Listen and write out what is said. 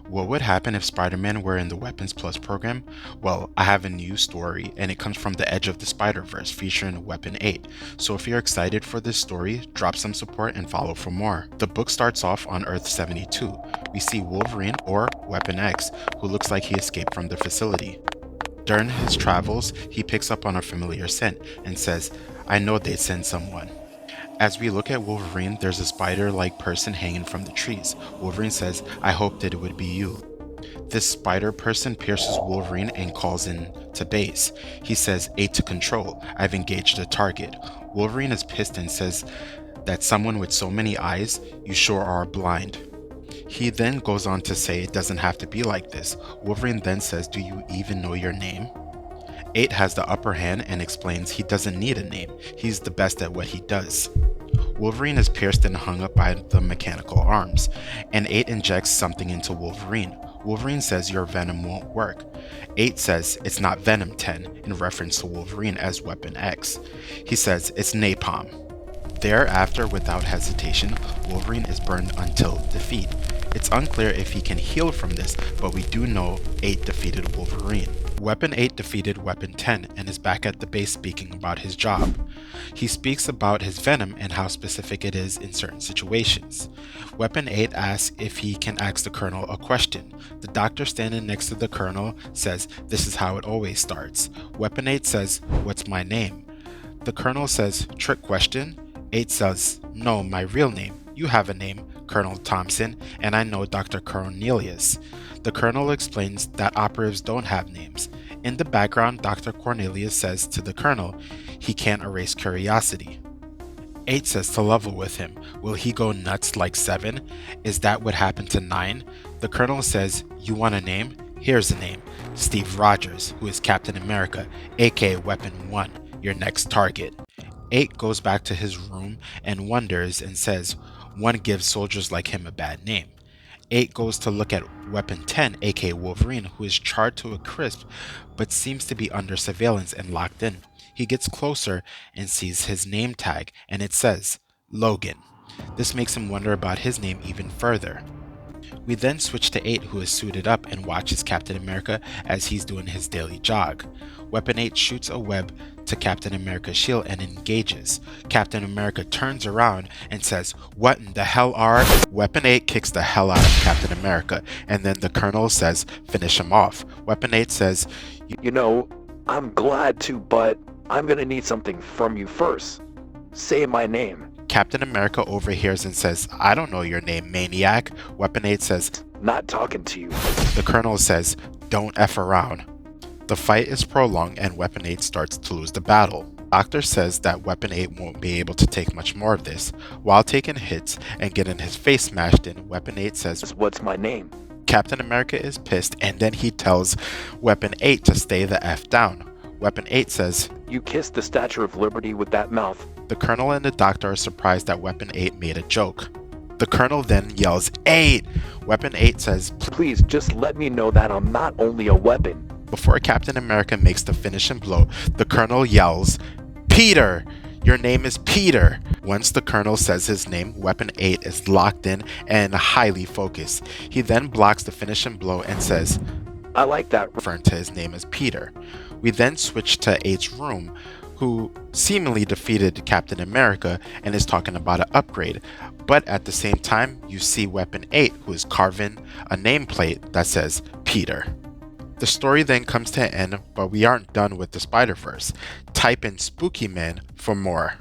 What would happen if Spider-Man were in the Weapons Plus program? Well, I have a new story, and it comes from the Edge of the Spider-Verse featuring Weapon 8. So if you're excited for this story, drop some support and follow for more. The book starts off on Earth 72. We see Wolverine, or Weapon X, who looks like he escaped from the facility. During his travels, he picks up on a familiar scent and says, "I know they'd send someone." As we look at Wolverine, there's a spider-like person hanging from the trees. Wolverine says, "I hoped that it would be you." This spider person pierces Wolverine and calls in to base. He says, "8 to control, I've engaged a target." Wolverine is pissed and says that someone with so many eyes, you sure are blind. He then goes on to say it doesn't have to be like this. Wolverine then says, "Do you even know your name?" 8 has the upper hand and explains he doesn't need a name, he's the best at what he does. Wolverine is pierced and hung up by the mechanical arms, and 8 injects something into Wolverine. Wolverine says your venom won't work. 8 says it's not Venom 10, in reference to Wolverine as Weapon X. He says it's napalm. Thereafter, without hesitation, Wolverine is burned until defeat. It's unclear if he can heal from this, but we do know 8 defeated Wolverine. Weapon 8 defeated Weapon 10 and is back at the base speaking about his job. He speaks about his venom and how specific it is in certain situations. Weapon 8 asks if he can ask the Colonel a question. The doctor standing next to the Colonel says, "This is how it always starts." Weapon 8 says, "What's my name?" The Colonel says, "Trick question?" 8 says, "No, my real name. You have a name, Colonel Thompson, and I know Dr. Cornelius." The Colonel explains that operatives don't have names. In the background, Dr. Cornelius says to the Colonel he can't erase curiosity. 8 says to level with him. Will he go nuts like 7? Is that what happened to 9? The Colonel says, "You want a name? Here's a name. Steve Rogers, who is Captain America, aka Weapon 1, your next target." 8 goes back to his room and wonders and says, "One gives soldiers like him a bad name." 8 goes to look at Weapon 10, aka Wolverine, who is charred to a crisp but seems to be under surveillance and locked in. He gets closer and sees his name tag, and it says, Logan. This makes him wonder about his name even further. We then switch to 8, who is suited up and watches Captain America as he's doing his daily jog. Weapon 8 shoots a web to Captain America's shield and engages. Captain America turns around and says, "What in the hell are?" Weapon 8 kicks the hell out of Captain America, and then the Colonel says, "Finish him off." Weapon 8 says, You know, I'm glad to, but I'm gonna need something from you first. Say my name. Captain America overhears and says, "I don't know your name, maniac." Weapon 8 says, Not talking to you. The Colonel says, "Don't F around." The fight is prolonged and Weapon 8 starts to lose the battle. Doctor says that Weapon 8 won't be able to take much more of this. While taking hits and getting his face smashed in, Weapon 8 says, What's my name? Captain America is pissed and then he tells Weapon 8 to stay the F down. Weapon 8 says, You kissed the Statue of Liberty with that mouth. The Colonel and the Doctor are surprised that Weapon 8 made a joke. The Colonel then yells, 8! Weapon 8 says, Please just let me know that I'm not only a weapon. Before Captain America makes the finishing blow, the Colonel yells, Peter! Your name is Peter! Once the Colonel says his name, Weapon 8 is locked in and highly focused. He then blocks the finishing blow and says, I like that. referring to his name as Peter. We then switch to 8's room, who seemingly defeated Captain America and is talking about an upgrade. But at the same time, you see Weapon 8, who is carving a nameplate that says Peter. The story then comes to an end, but we aren't done with the Spider-Verse. Type in Spooky Man for more.